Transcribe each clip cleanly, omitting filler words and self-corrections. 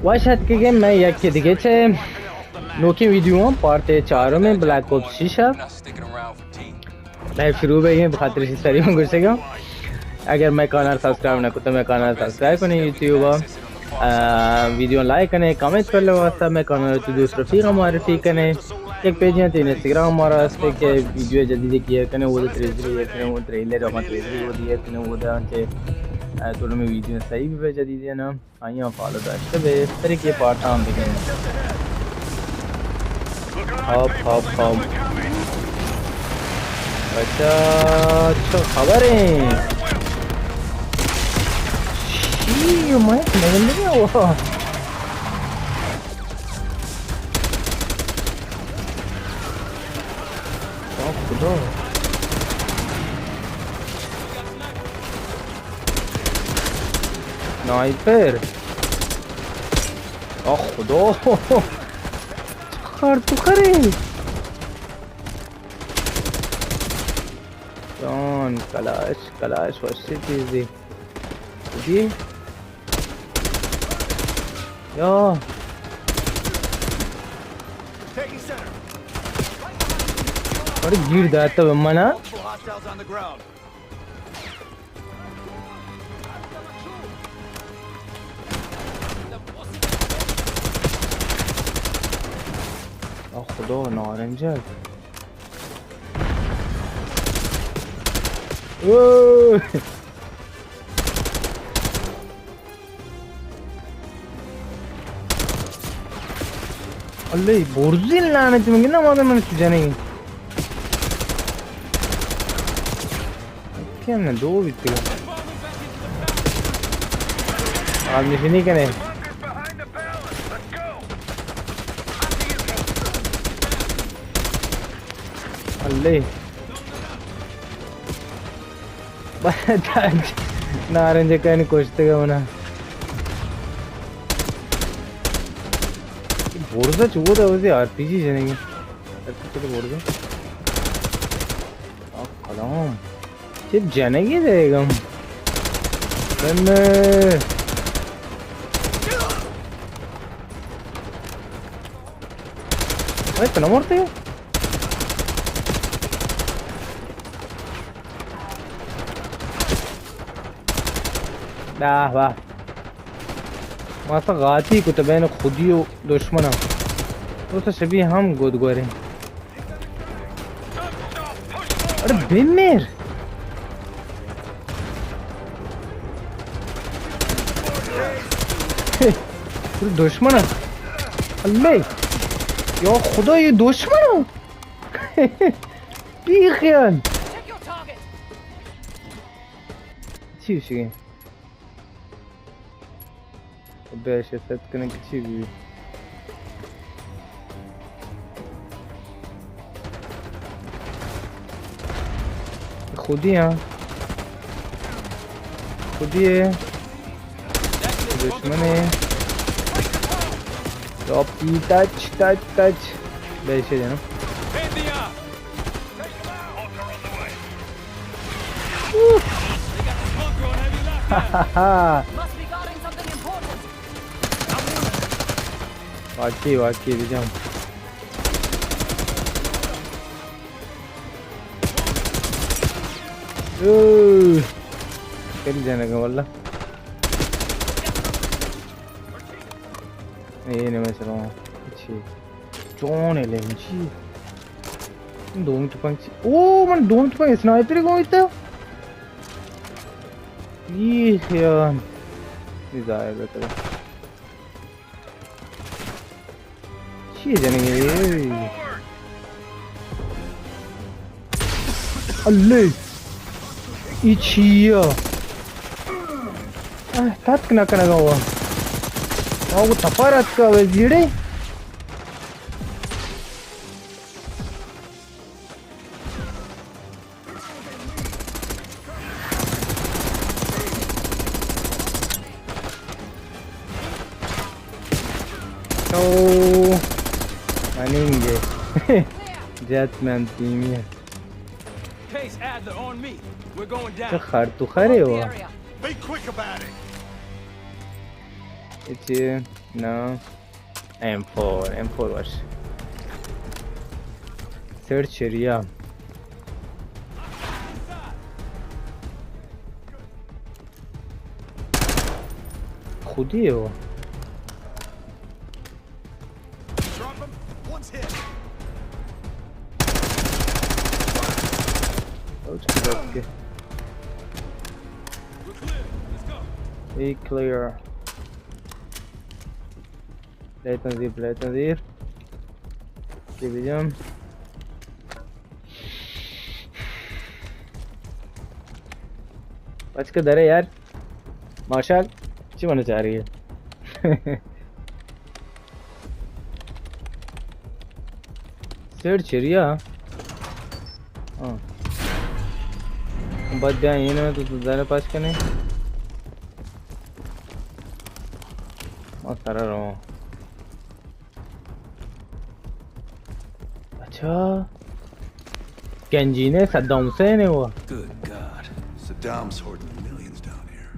واشهد که من یکی دیگه چه نوکی ویدیو هم پارت 4 में black ops 6 है live शुरू में बखतर इसी सरी में घुस गया अगर मैं चैनल सब्सक्राइब ना तो मैं चैनल सब्सक्राइब करें यूट्यूब वीडियो लाइक करें कमेंट कर लो वास्ता मैं चैनल तो दूसरा फी हमारे फी करें एक पेज है तो इंस्टाग्राम हमारा वास्ते के वीडियो जल्दी देखिए करें वो ट्रेलर हमारा ट्रेलर वो दिए करें वो दांचे तो में वीडियो सही भी भेज दीजिए ना आइए फॉलो करते हुए इस तरह के पार्ट हम देखेंगे हॉप अच्छा खबर है ये मैं नहीं लगा वो खुदा स्नाइपर खुदा खर तो करे कौन कलाश वैसे चीज जी या अरे गिर जाता है मना खुदा नारंजक अल्ले बोर्जिल लाने तुम्हें ना मालूम मैंने तुझे नहीं क्या ना दो बिल्कुल आदमी फिनी करे अल्ले नारंज कहने कोचते का मना बोर्ड चुगो था उसे आरपीजी जनेंगे तो बोर्ड का कलाम सिर्फ जनेगी देगा हम इतना मरते हैं वाह मासा गाती कुतबैन खुदी दुश्मना तो सभी हम गोदगोरे अरे बिमेर दुश्मना अल्ले या खुदा ये दुश्मना ये ख्याल अच्छी उसी Beşe setkinin küçüğü büyüğü. खुदी है दुश्मन है टॉप की टच बेशे जानो वाकई विजय कल जाने का वाला ये नहीं मैं चला हूँ अच्छी चौन है लेकिन ची 2 मिनट पंची ओ मन 2 मिनट पंची स्नाइपर को इतना ये यार ये जाएगा तेरा ची जाने के अल्ले 이치야 아 tat kena gawa mau taparat ka wajire oh aninge jetman team ya خر تو خره و Be quick about it. It's here. No. M4 var. Search area. खुदी है वो. Drop him. One's hit. उसके बाद के. Be clear. Play تنظيف. Division. बच के डरे यार. मार्शल क्या बनना चाह रही है? Search area. हाँ. बच जाए ये ना तो ज़्यादा पास करने. और सारा रहो. अच्छा. केंजी ने सद्दाम हुसैन है वो. Good God. Saddam's hoarding millions down here.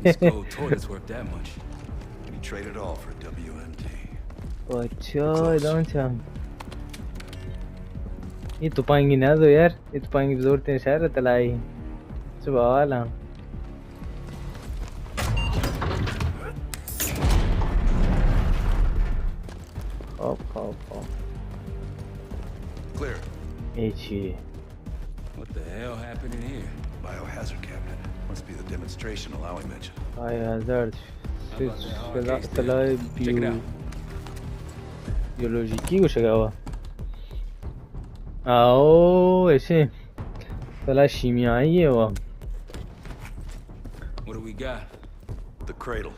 This gold toilet's worth that much. We trade it all for WMD. अच्छा इधर अच्छा. ये तो पाएंगी ना तो यार. ये तो पाएंगी ज़रूरत है शहर तलाई. सुबह वाला. Op. Clear. H. What the hell happened in here? Biohazard cabinet. Must be the demonstration allowing mention. Biohazard. Check it out. Biologique कुछ लगा हुआ. आओ ऐसे. साला शीमियाई है वो. What do we got? The cradle.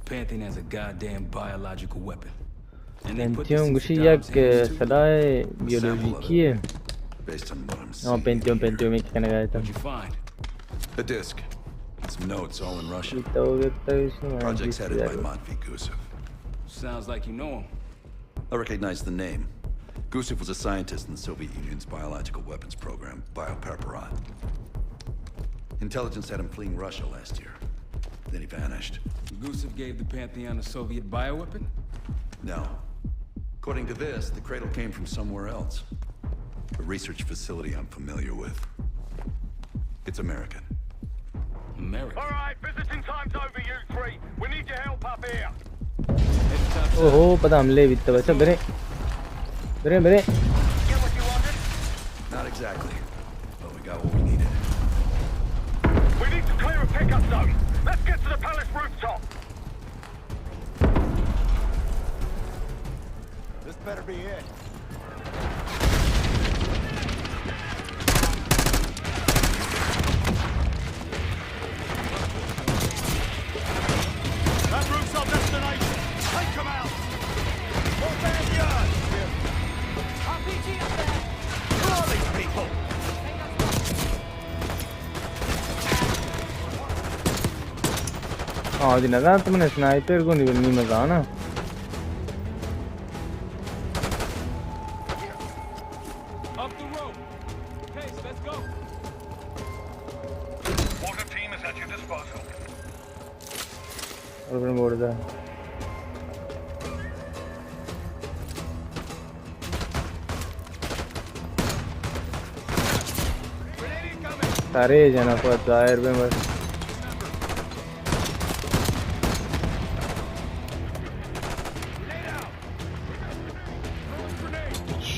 Pantheon has a goddamn biological weapon. And they put this Pentium in gushi Saddam's yak hands, too? साला biologique है. Based on what I'm हाँ seeing. Pentium में क्या लगा था. What'd you find? The disc. Some notes all in Russian. इतना हो गया था इसमें. Project's headed by Matvey Gusev. Sounds like you know him. I recognize the name. Gusev was a scientist in the Soviet Union's biological weapons program, Biopreparat. Intelligence had him fleeing Russia last year. Then he vanished. Gusev gave the Pantheon a Soviet bioweapon? No. According to this, the cradle came from somewhere else. A research facility I'm familiar with. It's American. America. All right, visiting time's over, you three. We need your help up here. ओहो पता हमले भी तो बच्चा बरे. Get what you wanted? Not exactly. But we got what we needed. We need to clear a pickup zone. Let's get to the palace rooftop. This better be it. That roof's our destination. Take them out. What backyard? RPG up there! Who are these people? हाँ जी नज़र तुमने sniper को नहीं मजा ना. Up the rope. Case, let's go. Water team is at your disposal. और फिर मोड़ दा. सारे जना पर दायर में बस.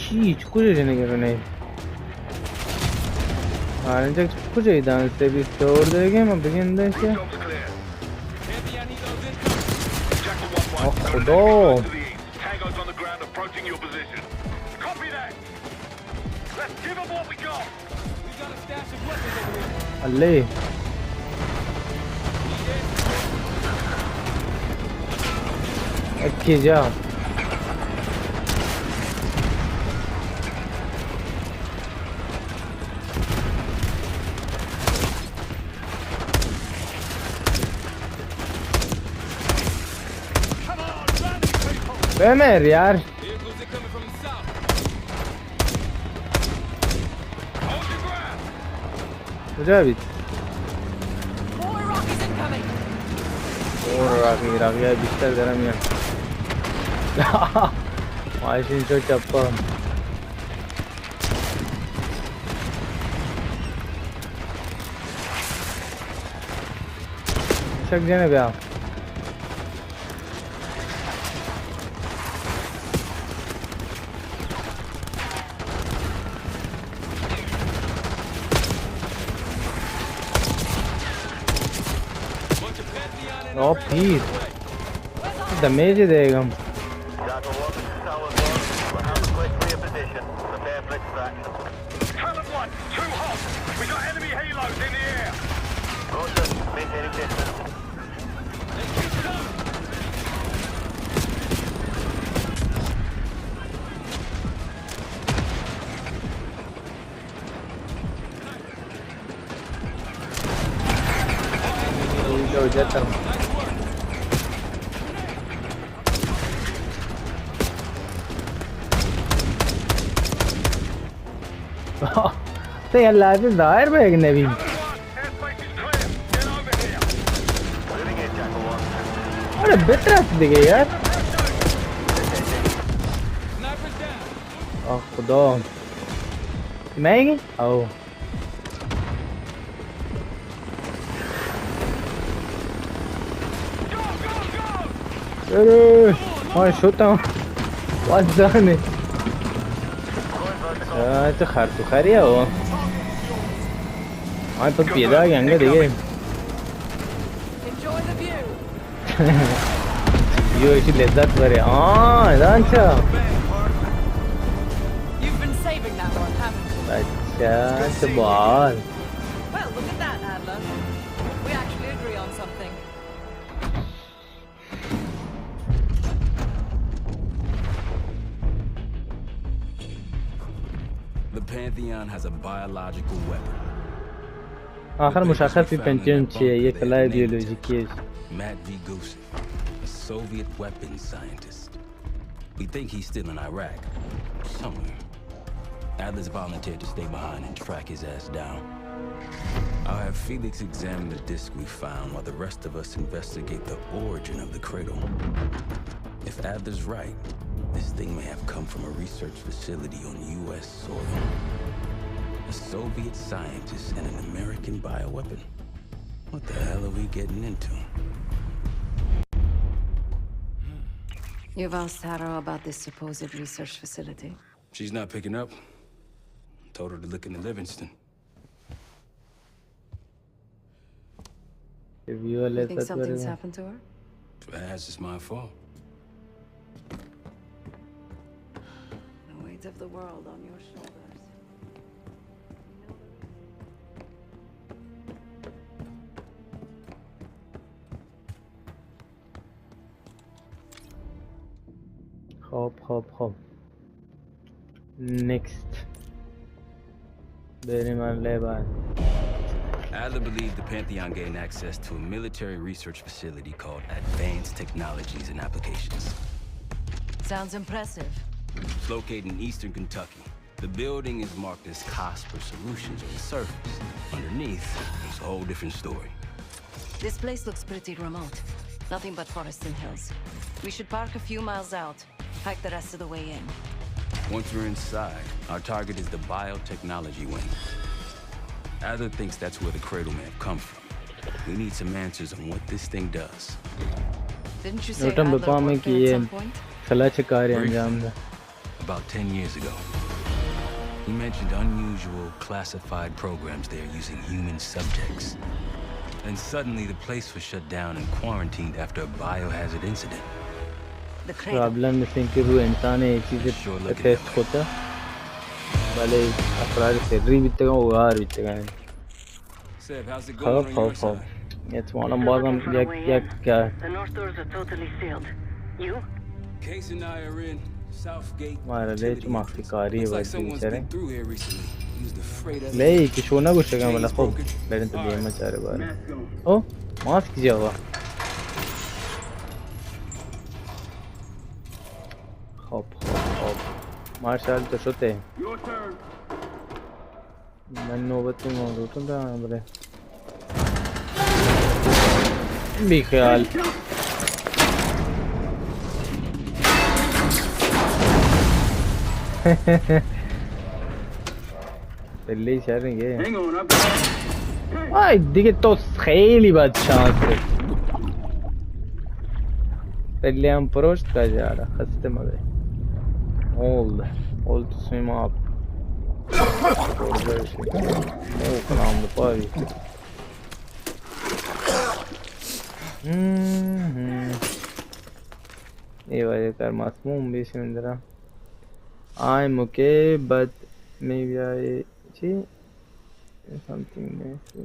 Hiç kuzeyine göre ancak kuzeyden size bir doğru ama bugün de işte Job's clear. Pantheon need those incoming. Jackal 1-1. Oh, Requesting no. advice to the east. Tango's on the ground approaching your position. Copy that. Let's give them what we got. We got a stash of weapons over here. alle अच्छी जा Ömer यार Vehicles are coming from the south. Hold your ground. Rabbit Incoming. Ragia bister garam ya. Machine shot chappa. Çak gene be. Oh, please. Damage देगा. Talon 1, too hot. We got enemy helos in the air. Go jet them. They are alive in the airbag, Navy. Talon 1, airspace is clear. Get over here. What a bit rest dige yaar. Oh खुदा. मैं ही? Oh. अरे मैं shoot हूँ What's done? तो खरिया हो हाँ तो pizza क्या देखे Enjoy the view. यो इसी लज्जत भरे हाँ अच्छा You've been saving that one, haven't you? अच्छा तो बाल Well, look at that, Adler. We actually agree on something. The Pantheon has a biological weapon. आखिर मुशाखर भी पेंशन चाहिए ये कला बायोलॉजी की Matt V. Gusev, a Soviet weapons scientist. We think he's still in Iraq, somewhere. Adler's volunteered to stay behind and track his ass down. I'll have Felix examine the disc we found while the rest of us investigate the origin of the cradle. If Adler's right, this thing may have come from a research facility on U.S. soil. A Soviet scientist and an American bioweapon. What the hell are we getting into? You've asked Harrow about this supposed research facility? She's not picking up. Told her to look into Livingston. You think something's happened to her? If it has, it's my fault. The weight of the world on your shoulders. Hop. Next. Very man Levan. Adler believed the Pantheon gained access to a military research facility called Advanced Technologies and Applications. Sounds impressive. It's located in eastern Kentucky. The building is marked as Cosper Solutions on the surface. Underneath, it's a whole different story. This place looks pretty remote. Nothing but forests and hills. We should park a few miles out. Hike the rest of the way in. Once we're inside, our target is the biotechnology wing. Adler thinks that's where the cradle may have come from. We need some answers on what this thing does. Didn't you say Adler worked there at some point? About 10 years ago. He mentioned unusual, classified programs there using human subjects. Then suddenly the place was shut down and quarantined after a biohazard incident. The cradle. Problem इसमें कि वो इंसान है एक चीज़ test होता वाले अफराद से री बितेगा वो are बितेगा Seb, how's it going on your side? ये तुम्हारा बहुत हम क्या The north doors are totally sealed. You? Case and I are in Southgate. हमारा ले तो माफी कारी है Looks like वैसे someone's बेचारे been through here recently. Used the freight elevator. ले कि शोना कुछ जगह वाला खूब लेकिन तो गेम में चारे बार ओ मास्क किया हुआ hop मार्शल तो सोते मैं नौबत में मौजूद हूँ ता बड़े بیخیال پلی شرنگه آی دیگه تو خیلی بد شانسه پلی هم پروشت کجاره خسته مگه hold to swim up namlı pari eyvah yeter masmum bir şimdi I'm okay but maybe I see something nasty.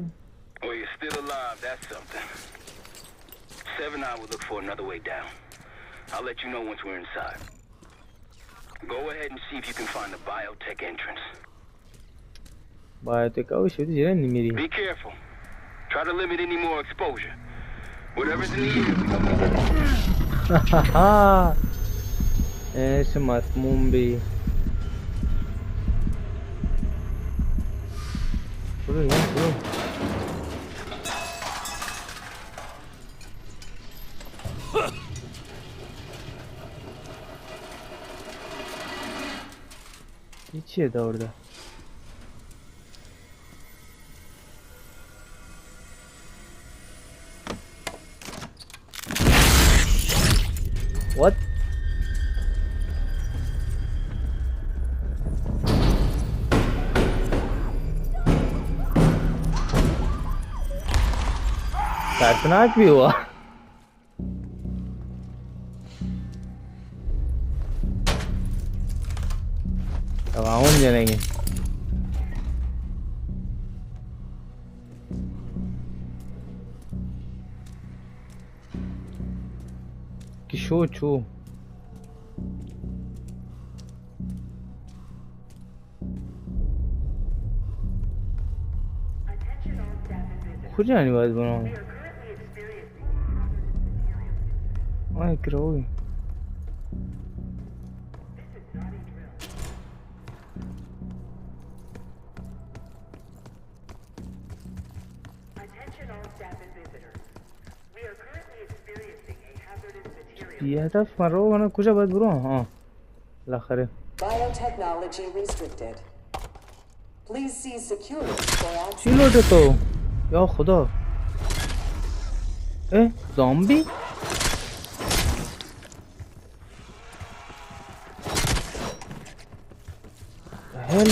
Well, you're still alive, that's something. 7 I will look for another way down. I'll let you know once we're inside. Go ahead and see if you can find the biotech entrance. Biotech avuçu diye nimeri. Be careful. Try to limit any more exposure. Whatever's in the air. Haha. ऐसे मसमूम भी İçiye de orada. What? खतरनाक भी हुआ तवाउन जनेंगे किशो छो खुद जाने बात बनाऊं Ay creo. ये था फरो वना कुछ बात बुरो हाँ लाखरे Biotechnology restricted. Please see security for access. चिलो तो या खुदा zombie hell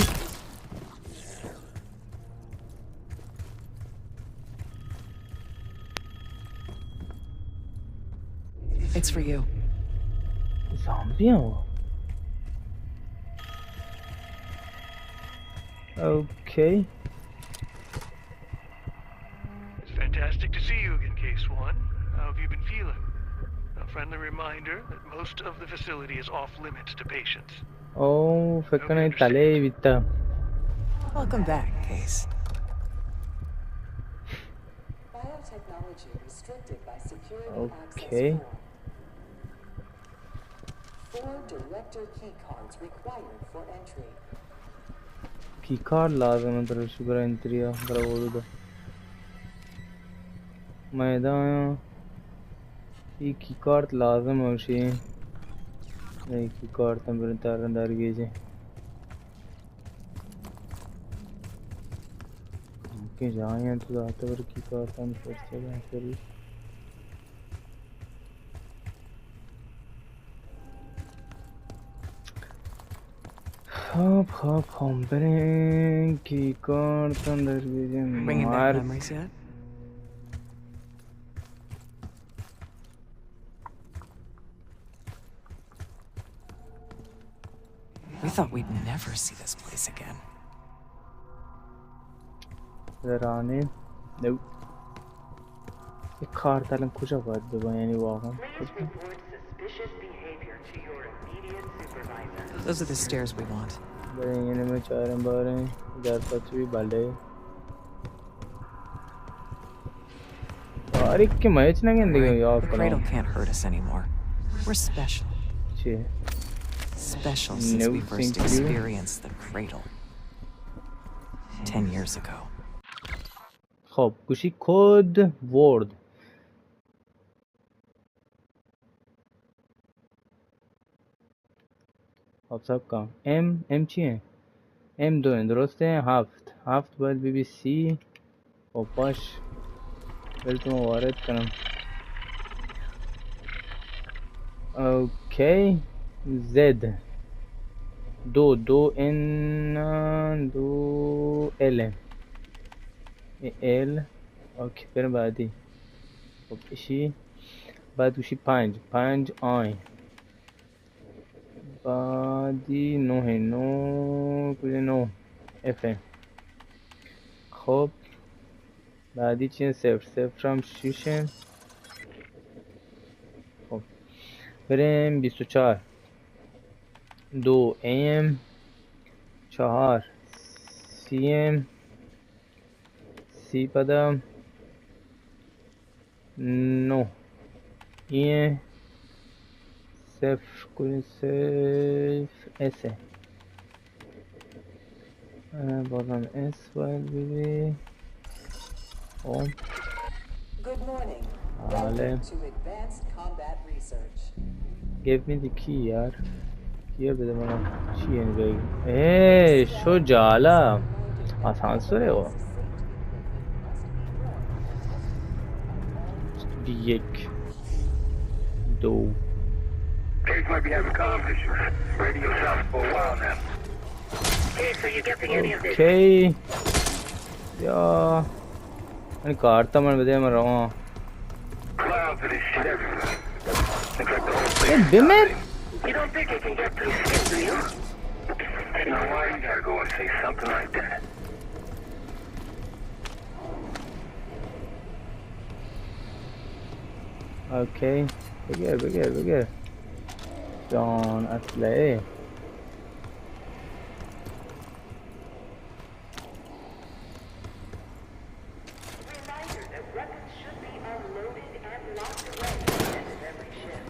It's for you. zombie okay It's fantastic to see you again, Case 1. How have you been feeling? A friendly reminder that most of the facility is off limits to patients. oh فكرنا تلي بيتا Welcome back, Case. Biotechnology restricted by security Okay. access 4. 4 director key cards required for entry. की card लाज़िम है तरह sugar Entria बड़ा बोलूँ तो मैदान ये की card लाज़िम है उसी नहीं की कार्ड तम बिन तारंदार कीजिए कि जाएं तो जाते वर की कार्ड तम फर्स्ट जगह फिर Hop, hombre, की कार्ड अंदर कीजिए Bringing back memories yet? We thought we'd never see this place again. Zarane, no. ये कार्ड तालन कुछ आवाज़ दबाया नहीं वाक़ Please report suspicious behavior to your immediate supervisor. Those are the stairs we want. बड़े ये में चार बार हैं इधर पच भी बाले और एक के मैच ना कहने Right. यार The cradle can't hurt us anymore. We're special. चे Special since No, we first thank you. experienced the cradle. 10 years ago. خب گوشی کد ورد Hafta M چیه؟ M2 درسته؟ هفت باید BBC و باش بلتون وارد کنم. اوکی Z دو N دو L اوکی بریم بعدی. خب ایشی بعد اوشی پنج آی بعدی نو کجا نو F خب بعدی چیه؟ صفر هم 6. خب بریم 24 2 AM 4 CM سی پدم 9 ایه صفر S بازم S باید ببی. خب Good morning. بله Welcome to Advanced Combat Research. give me the key یار کیه بده من چیه این بگی شو جالا آسانسوره او یک دو Case might be having comm issues. Radio stopped for a while now. Case, are you getting any of this? اوکی یا این کارتا من بده من رو Clouds of this shit everywhere. Looks like the whole place. بمر You don't think I can get through shit, do you? You know why you gotta go and say something like that? اوکی بگیر جان اسلحه Reminder that weapons should be unloaded and locked away at the end of every shift.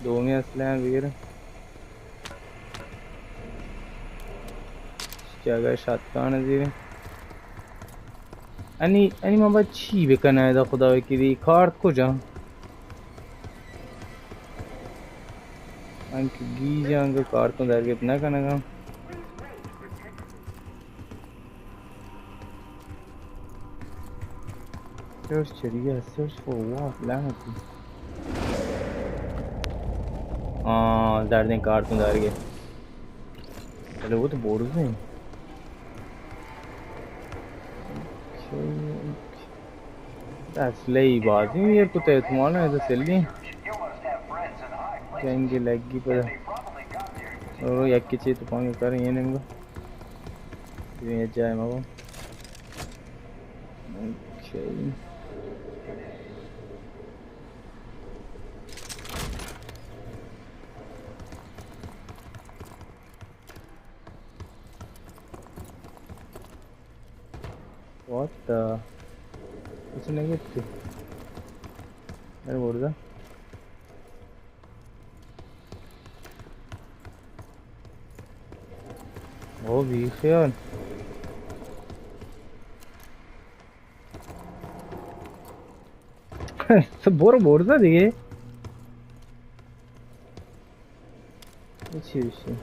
دومی اسلحه هم بگیره جگه شتگان زیره انی من باید چی بکنه دا خدا بکیری کارت کجا من که گیجم که کارتون درگیب نکنه سرچ چریه سرچ فور وات لعنتی درد این کارتون درگیب ولی वो तो board में असली बात ही ये कुछ एहतमाल है तो सल्ली जाएंगे लगी पर और एक की चीज़ तो पाएंगे करें ये नहीं मगर ये जाए मगर okay What the? It's a negative. Where was that? Oh, we failed. So, board that again. What's your issue?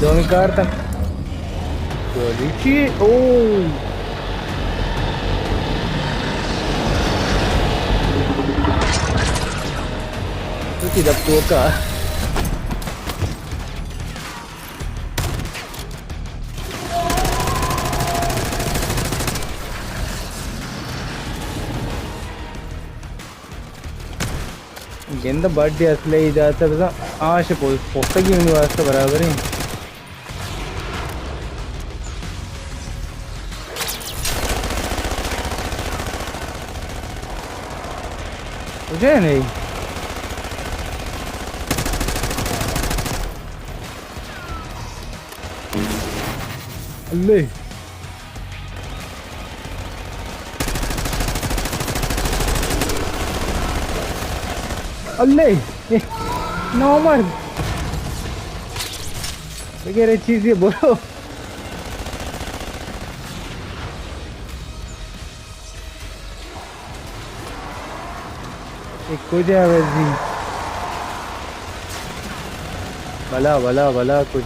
Dove carta? Balouchi. Oh! Itu tidak suka. Genda birthday asle ijata besa aashe postagi universe barabar hai मुझे नहीं अल्ले अल्ले normal वगैरह चीजें बोलो एक कुछ है वैसी भला भला भला कुछ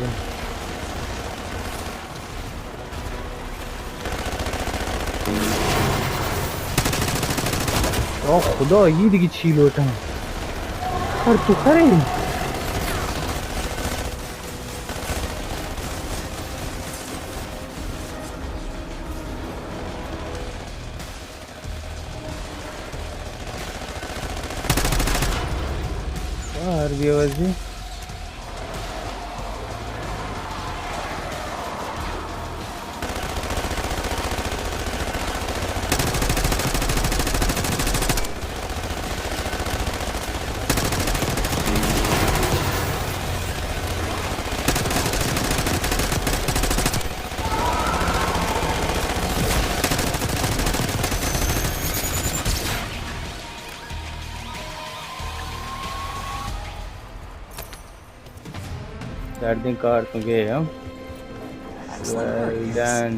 ओ खुदा ये देखी छील होता है और तू करे यार भी आवाज भी Starting car to get him. Well done.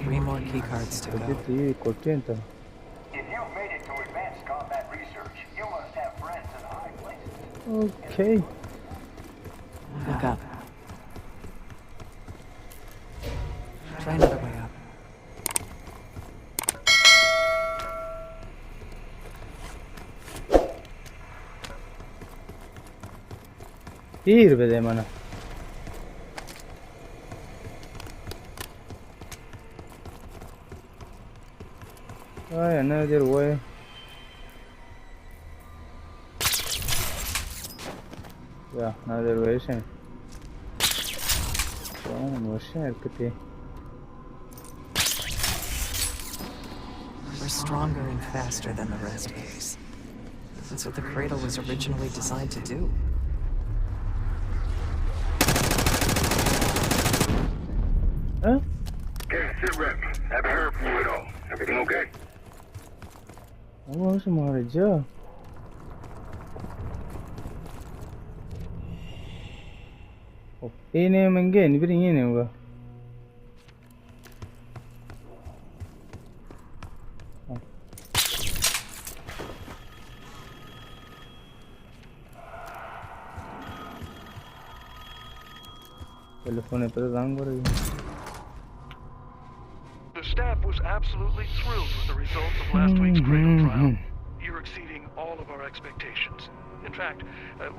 3 more key cards to go. If you've made it to advanced combat research, you must have friends in high places. Okay. Look up. Try another way up. Here be de mana. Another way. Yeah, another way. We're stronger and faster than the rest of us. That's what the cradle was originally designed to do. Huh? Okay, sit rep. Haven't heard from you at all. Everything okay? What's my job? ini mengen beri ini hoga telephone pe rang kore The staff was absolutely thrilled with the results of last week's cradle trial. You're exceeding all of our expectations. In fact,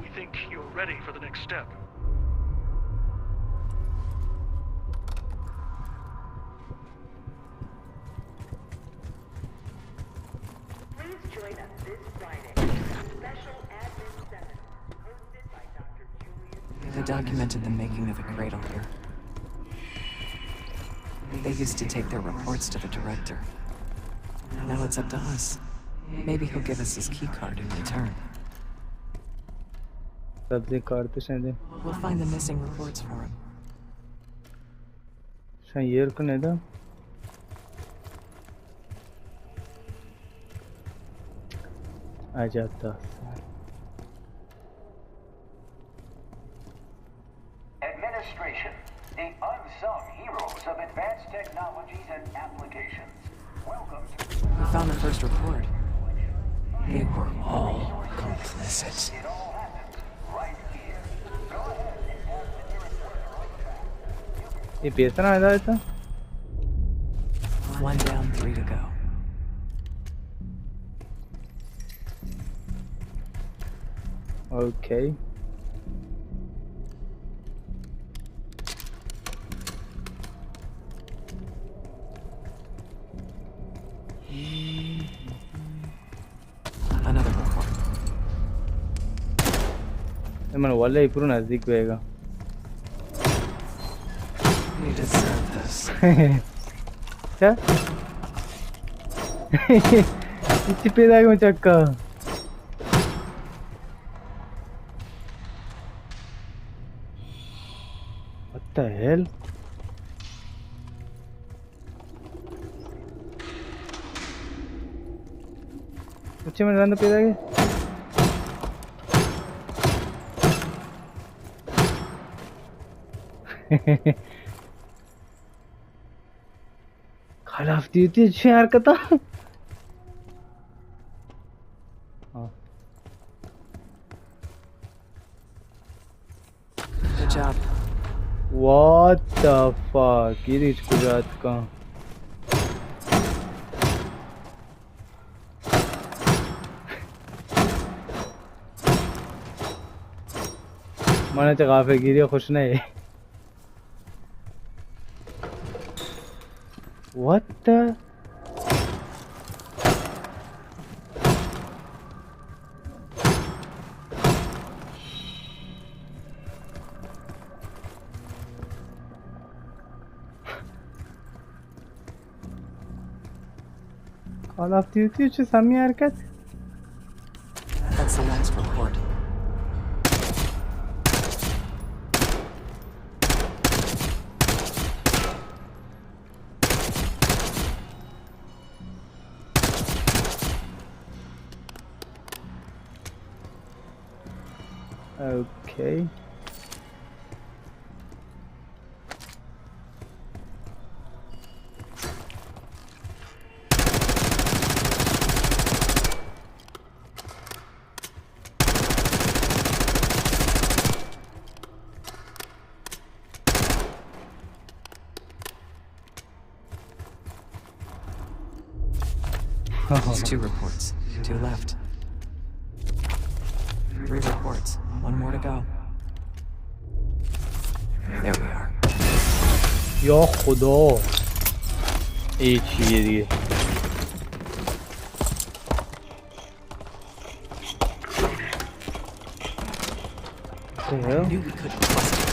we think you're ready for the next step. Please join us this Friday for a special admin seminar hosted by Dr. Julius. They documented the making of the cradle here. They used to take their reports to the director. Now it's up to us. Maybe he'll give us his key card in return. We'll find the missing reports for him. Administration, the unsung heroes of advanced technologies and applications. Welcome to... We found the first report. They were all complicit. It all happens right here. Go ahead and have the nearest worker on the back. ये बेचना है दादा 1 down, 3 to go. Okay. Another report. मैं वाले ही पूरा नजदीक होएगा You deserve this. क्या इसी पे दाग में चक्का What the hell? बच्चे में रंद पैदा गए Call of Duty için arkada. Good job. What the fuck? ये इस गुजरात का मैंने तो काफी गिरी खुश नहीं What the? Call of Duty için samimi hareket. That's the last report. Okay. There's 2 reports. 2 left. 3 reports. 1 more to go. There we are. Ya Khuda. एक चीज़ ये I knew we couldn't trust him.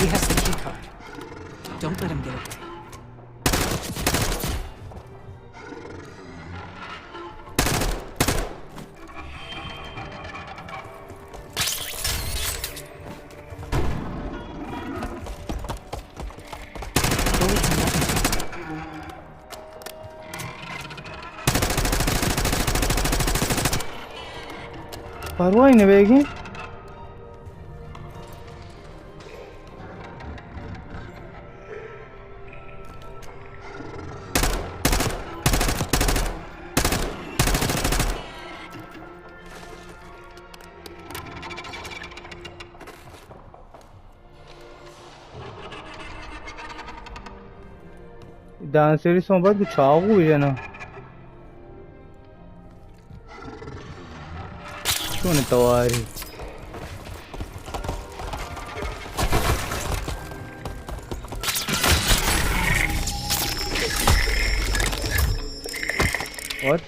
He has the key card. Don't let him get away. परवाह ही नहीं बेगी डांसरी सोबत कुछ आगू है ना क्यों नहीं तवारी What?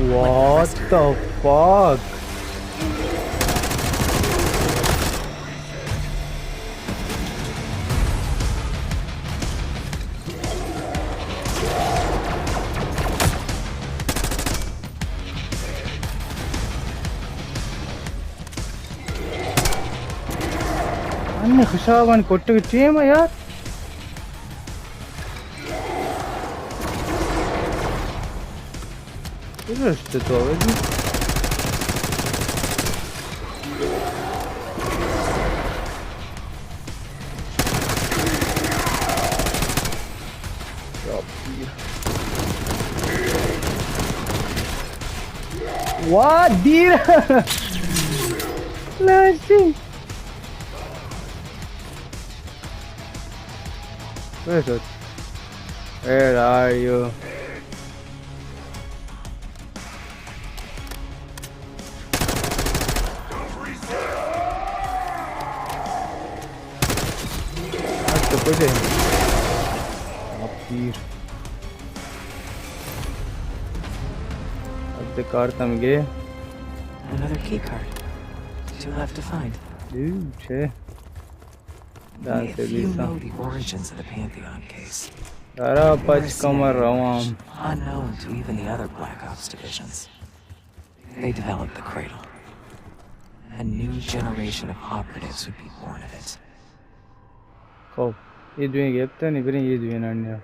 What the fuck? अन्य खुशाबान कोट्टे की टीम है यार Что это? What, dude? Let's see. Where are you? Another key card. 2 left to find. Dude, che. If you know the origins of the Pantheon case, unknown to even the other Black Ops divisions, they developed the Cradle. A new generation of operatives would be born of it. خب یه دونه گرفتن برین یه دونه نیا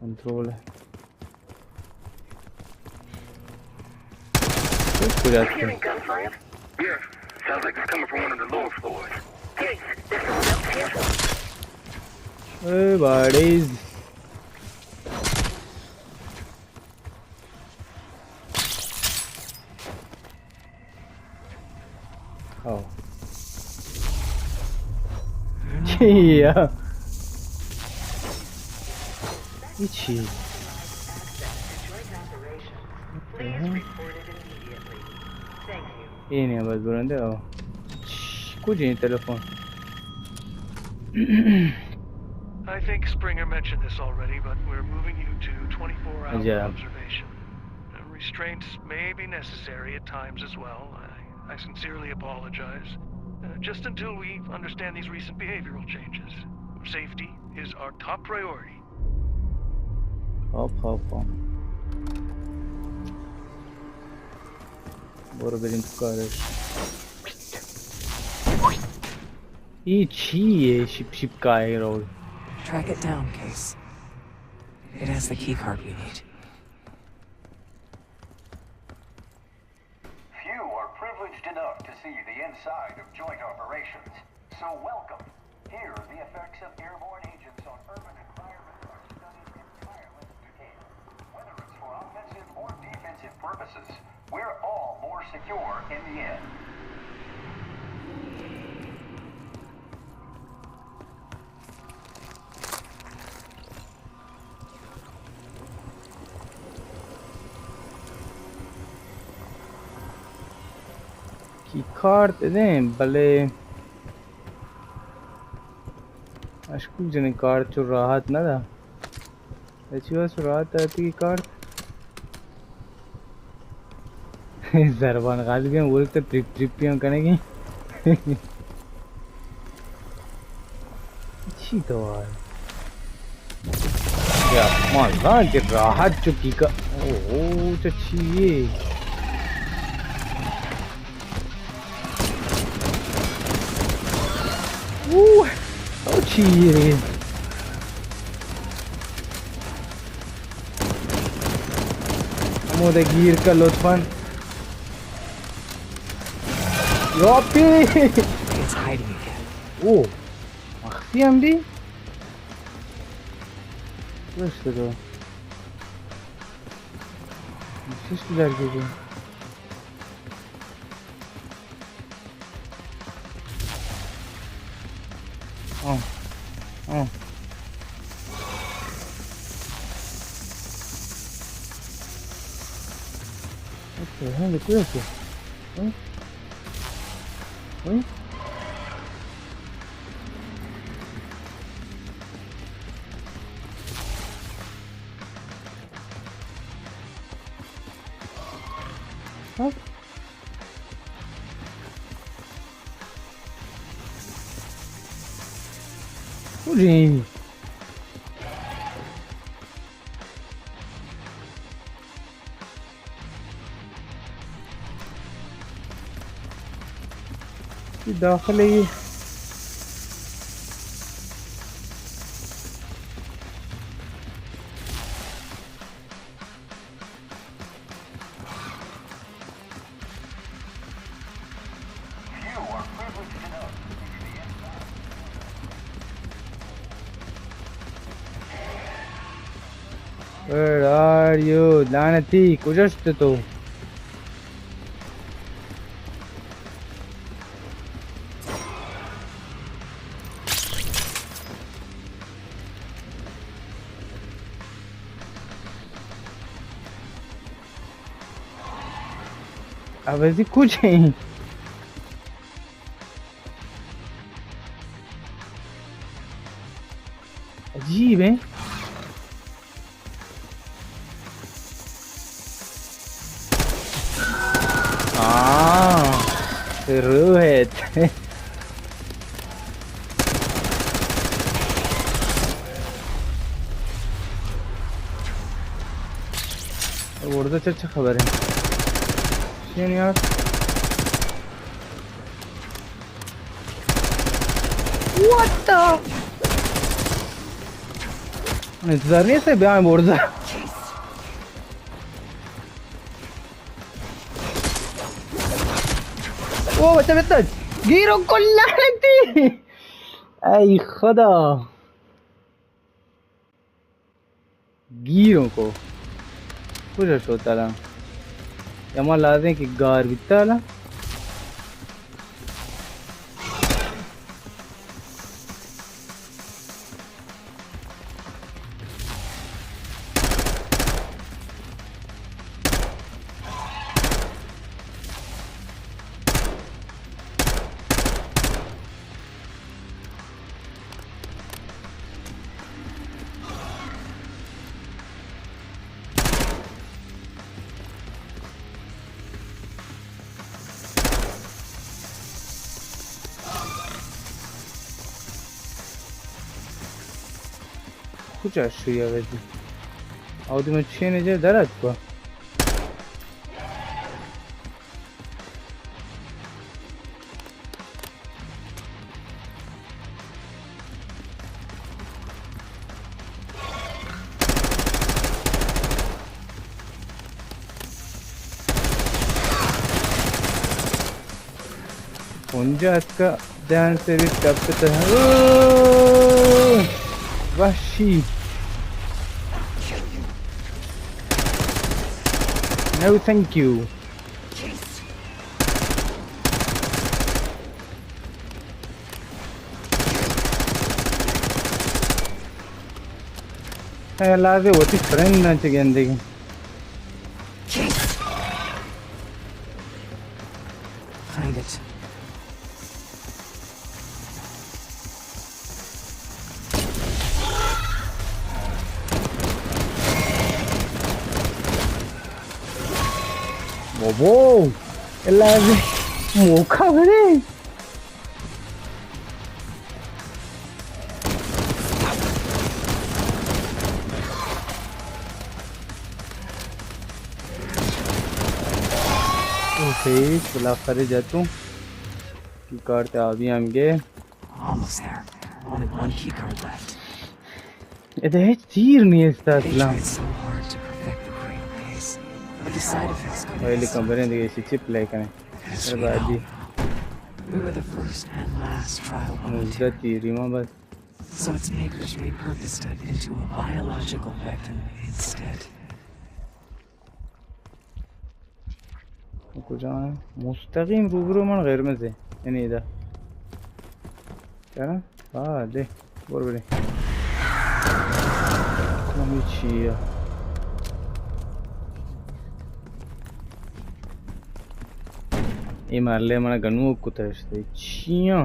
کنترل Hearing gunfire? Yeah, sounds like it's coming from one of the lower floors. Hey, there's someone else here. Hey buddies. Oh. Yeah. Itchy. ये नहीं बस बुरंदे हो कुछ नहीं telephone I think Springer mentioned this already, but we're moving you to 24-hour observation. Restraints may be necessary at times as well. I sincerely apologize. Just until we understand these recent behavioral changes. Safety is our top priority. Hop. Bora بریم تو کارش این چیه شیپ کای رول Track it down, Case. It has the keycard we need. Few are privileged enough to see the inside of joint operations. So welcome. Here, the effects of airborne agents on urban environments are studied in tireless detail. Whether it's for offensive or defensive purposes, we're all more secure in the end. کی کارت دیم بله اشکو جن کارت چو راحت ندا اچھی بس راحت آتی کی کارت زربان غالبی هم بولتے پریپی هم کنه گی چی تو آر یا مالان که راحت چو کی کارت اوه چو چیه او چیه هموده گیر که لطفاً یاپی اوه مخفی هم دی درسته تو نسیش که درگی دی What the hell is this? What? What? Uri. داخلي Where are you? لعنتی کجاست تو؟ عوضی کجایی؟ عجیبه روحت orada çeçe haberi. Şimdi ya. What the? इंतजार नहीं से बयान बोल रहा वो बच्चा बच्चा गिरो को लानती ऐ खुदा गिरो को पूरा सोता रहा यमा लाज़े कि गार बिता ला कुछ आश्चर्य वैसे और तुम्हें छह नजर दर्द को पंजाब का ध्यान से भी कब है Washi. No, thank you. I love it. What is friend not again? Find it. Whoa! Elave mocha bhare. Okay, bula kare jatu. Key card te aa bhi aenge. Almost there. Only one key card left. Ede hiç तीर नहीं है इसका They असला. tried so hard to perfect the crane case, but the side effects could पहले be company ने ऐसी chip लेकर As है we बाद all ji know, we were the first and last trial मुझे volunteer, तीर मां बस so its makers repurposed it into a biological weapon instead. कुछ आए मुस्तकीम रूबरू मन गैर में से यानी इधर क्या ना हाँ दे बोल बड़े कमी चाहिए ये मार ले हमारा गन्नू कुत्ता है chia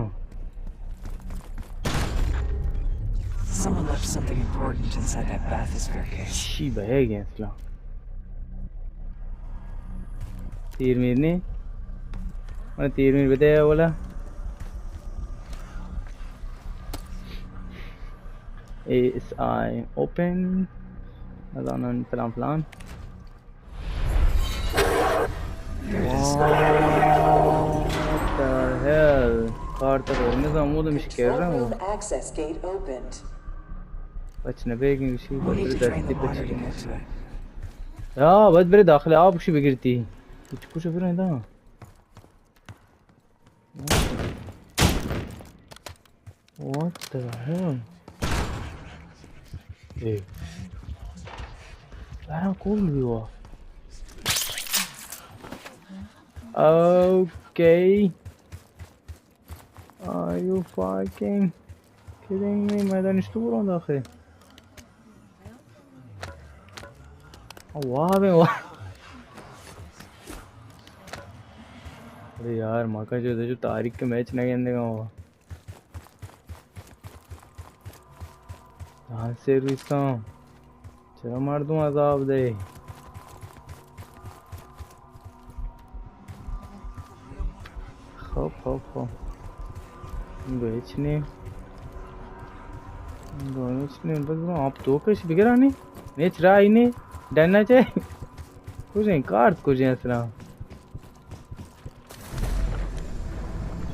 Someone left something important inside that bathysphere case. ची बहे गया इसला तीर मीरने मैंने तीर मीर बताया बोला is I open falan falan falan what the hell karta görmez ama da bir şey kerra o Access gate opened. बचने बेगी उसी We need to drain the बदल water to दस्ती get to it. ya bas bire dakhile आप उसी बिगड़ती कुछ फिर है ना what the hell hey Lara cool view okay are you fucking kidding me मैदान स्टूर हों दाखिल वाह बे वाह अरे यार मौका जो तारीख के मैच नहीं खेलने का हुआ कहाँ से रुसा चलो मार दूँ अजाब दे खो खो खो बेचने बस आप तो कैसे बिगड़ा नहीं नेच रहा ही नहीं डरना चाहिए کجایی کارت کجایی اصلا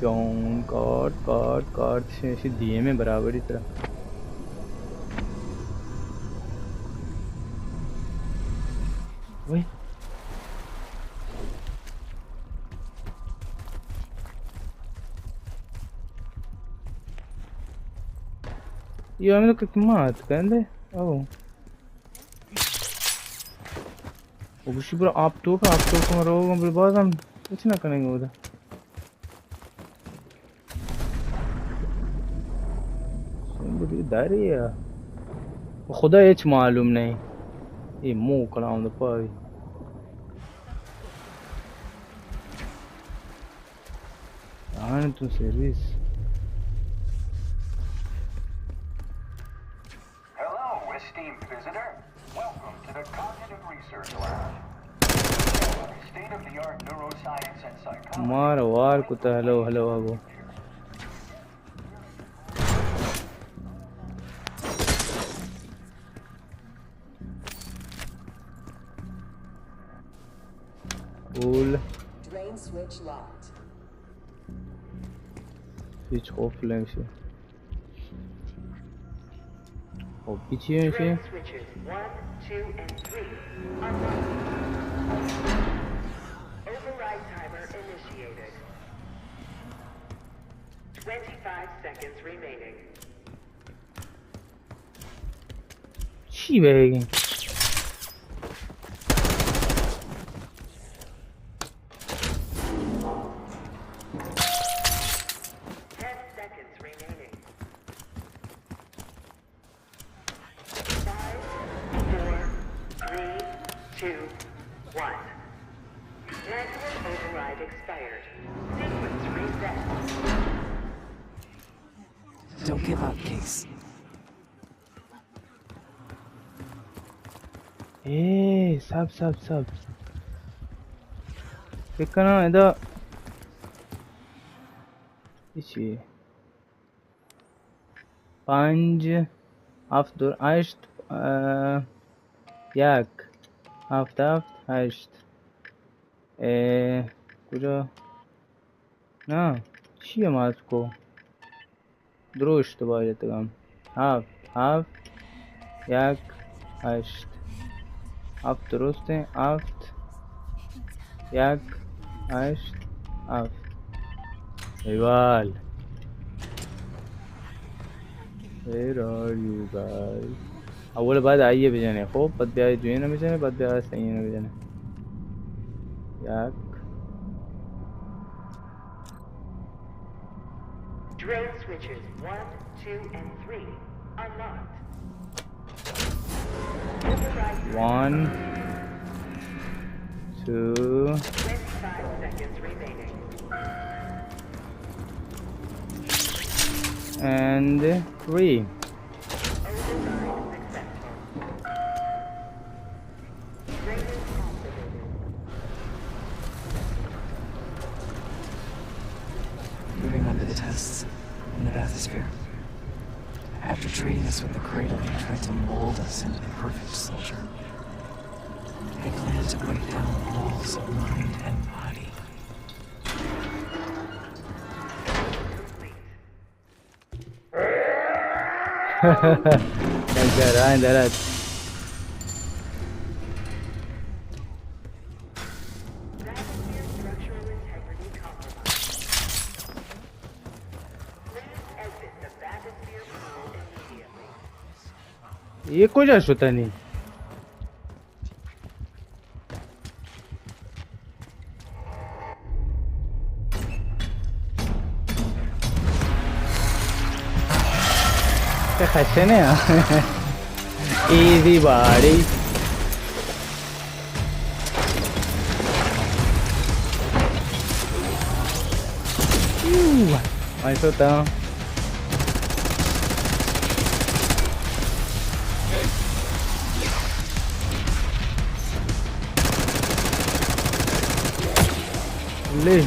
جان کارت شنشی دیه में बराबर ही तरह वही ये हमें लोग कितना कहते ओ वो किसी पूरा आप तो हमारा होगा फिर बाद हम कुछ ना करेंगे उधर दारी है खुदा एच मालूम नहीं ये मुंह कलाम द पावी आने तुम service Hello, esteemed visitor. Welcome to the Cognitive Research Lab. State-of-the-art neuroscience and psychology. मार वार कुत्ता हेलो हेलो आगो Cool. Drain switch locked. Switch off lang siya. Oh, picture yun siya. Drain switches 1, 2, and 3 unlocked. Override timer initiated. 25 seconds remaining. Chi bhai 10 seconds remaining. 5, 4, 3, 2, 1. Manual override expired. Sequence reset. Don't give up, Case. सब देखना इधर इसी 5 8 jak 7 8 کجا نه چیه ماسکو درشت باید تگم 7 jak 8 7 درسته 7 jak 8 7 ایوال Where are you guys? اول بعد آیه بزنه خب بعد بیاید دوینه بزنه بعد بیاید سینه بزنه یک Drain switches 1, 2, and 3 unlocked. Override 1 2 25 seconds remaining. and 3 Moving on to the tests in the bathysphere. After treating us with the cradle, they tried to mold us into the perfect soldier. They planned to break down the walls of mind and body. Encarar that Structural integrity compromised. Please exit the bathysphere pool immediately. ये कुछ होता नहीं क्या खच्चे ने easy body मैं सोता हूँ ले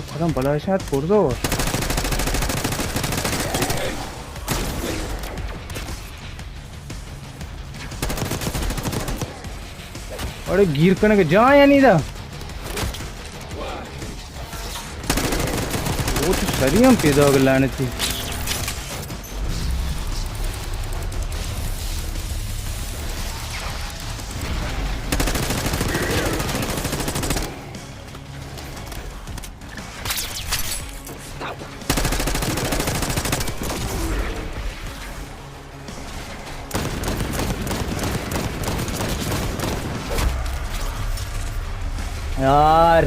खत्म भला है शायद फोड़ दो अरे गिर करने के जा या नहीं था वो तो सरी हम पैदा हो गए लाने थी यार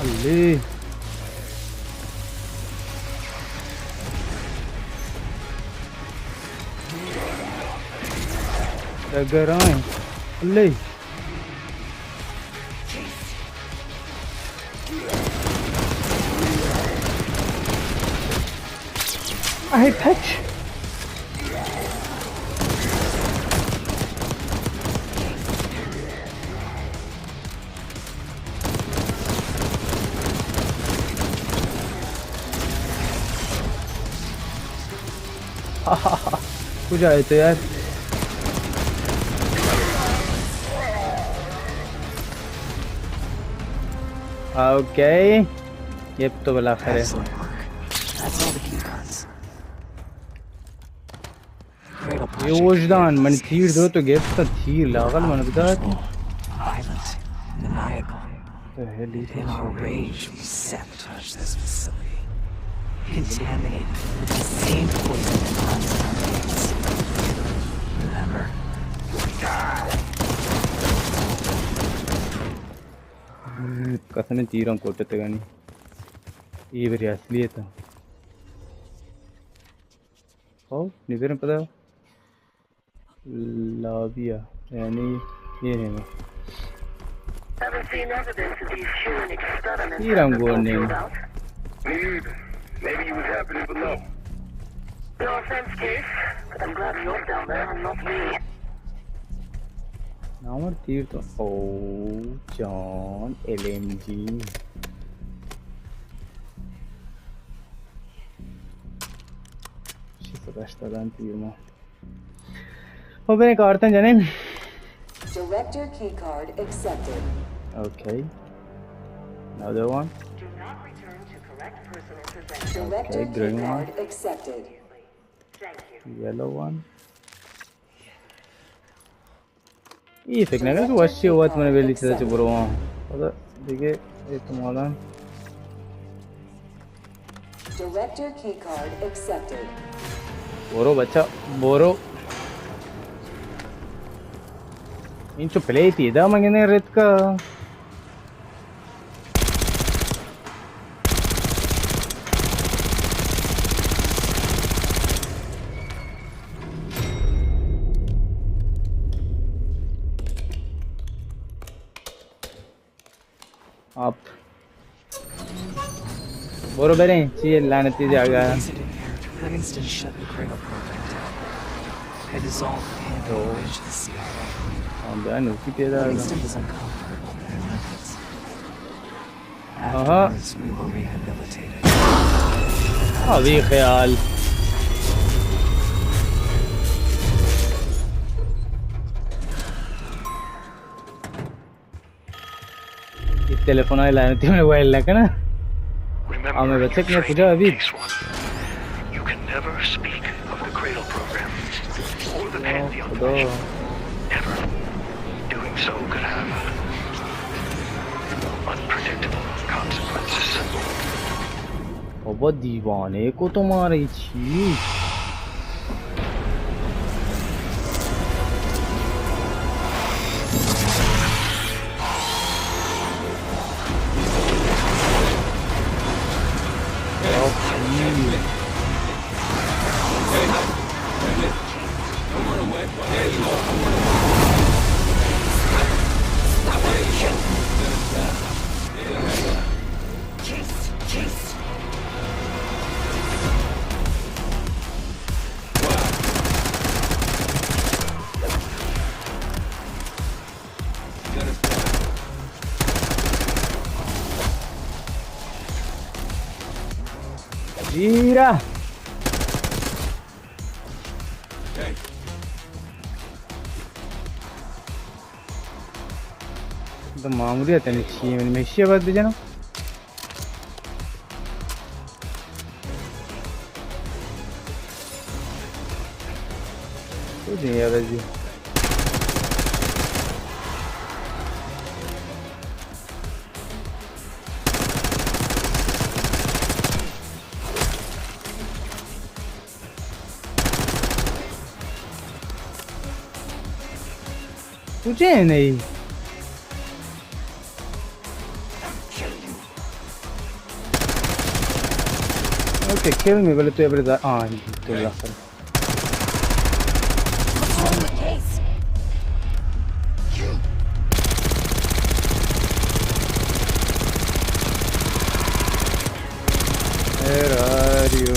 अल्ले अगर आए अल्ले I touch. कुछ आए तो यार ओके ये तो बला खैर ये वजदान मन तीर दो तो गिफ्ट का तीर लागल मन बता Violent, maniacal. In our rage, we sabotage this facility. Contaminated with the same poison that runs in our veins. Remember? कसम तीर हम कोटते गनी ये मेरी असलियत है ओ निवेर में पता लाविया यानी ये है मैं Haven't seen evidence of these human experiments. तीर हम गोने Me either. Maybe he was happening below. No offense, Case, but I'm glad you're down there and not me. नामर तीर तो ओ John LMG başladan tüyümü. O beni kartın canım. Director keycard accepted. Okay. Another one. Do not return to correct personal possession. Director Okay, green one. keycard accepted. Thank you. Yellow one. İyi fikir ne kadar vahşiovat मैंने वेली चीज़ चुप रहा हूँ. तो देखिए ये तुम्हारा. Director keycard accepted. बोरो बच्चा बोरो. इन चुप ले थी इधर मंगने रेत का. आप बरोबर आहे ची लानती जागा Livingston shut the cradle program down. I dissolved the hand of the CIA. उसी पे Livingston was uncomfortable with their methods. Afterwards, we were rehabilitated. अभी ख्याल टेलीफोन आई लानती में मोबाइल लगा ना हमें बच्चे ने पूछा अभी You can never speak of the cradle program or the Pantheon project. Never. Doing so could have unpredictable consequences. बाबा दीवाने को तो मारी छी Mira. The mamuriyat and she even meshi about the jano. Good day, Nahazi. तुझे नहीं okay kill me बोले तू ये बता तो लास्ट where are you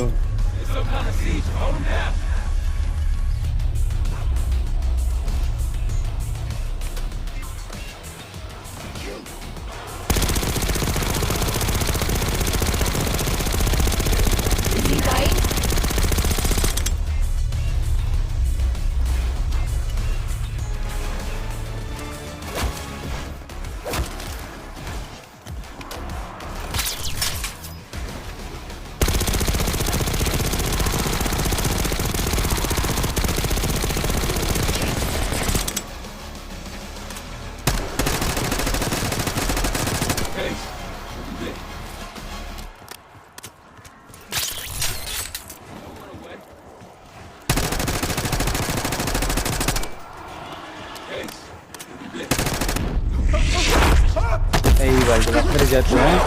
यही बात है मेरे जाते हैं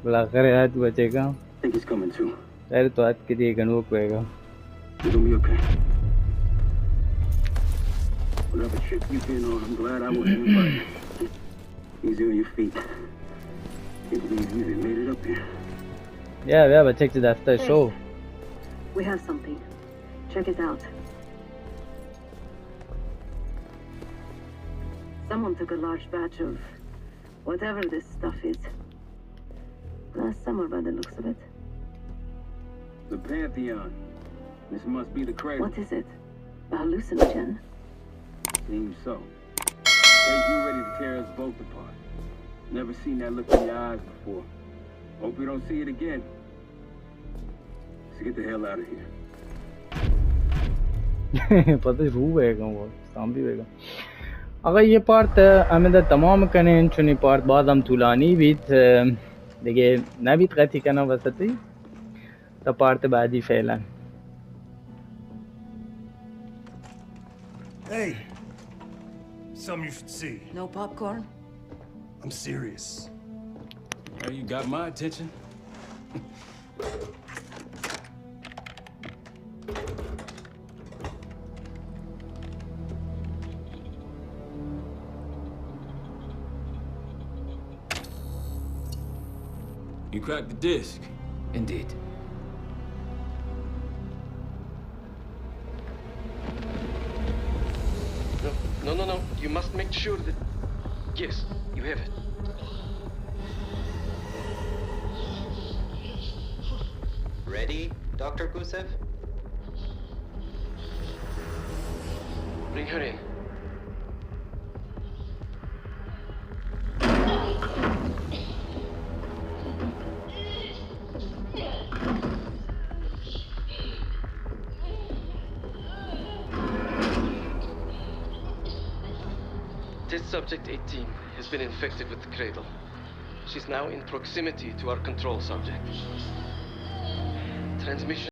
बुला कर यार तू बचेगा यार तो आज के लिए गनवो कोएगा Whatever trip you've been on, I'm glad I wasn't invited. Easy on your feet. Can't believe you even made it up here. Yeah, we have a check to the after show. We have something. Check it out. Someone took a large batch of whatever this stuff is. Last summer by the looks of it. The Pantheon. This must be the cradle. What is it? A hallucinogen? Seems so. Hey, you ready to tear us both apart. Never seen that look in your eyes before. Hope we don't see it again. Let's get the hell out of here. पता रूह है वो सांभी है अगर ये part हमें तमाम कने चुनी पार्ट बाद हम तुलानी भी देखिए ना भी तकती करना वसती तो पार्ट बाद ही फैला Hey, something you should see. No popcorn? I'm serious. Hey, you got my attention. You cracked the disc. Indeed. No. You must make sure that... Yes, you have it. Ready, Dr. Gusev? Bring her in. Test subject 18 has been infected with the cradle. She's now in proximity to our control subject. Transmission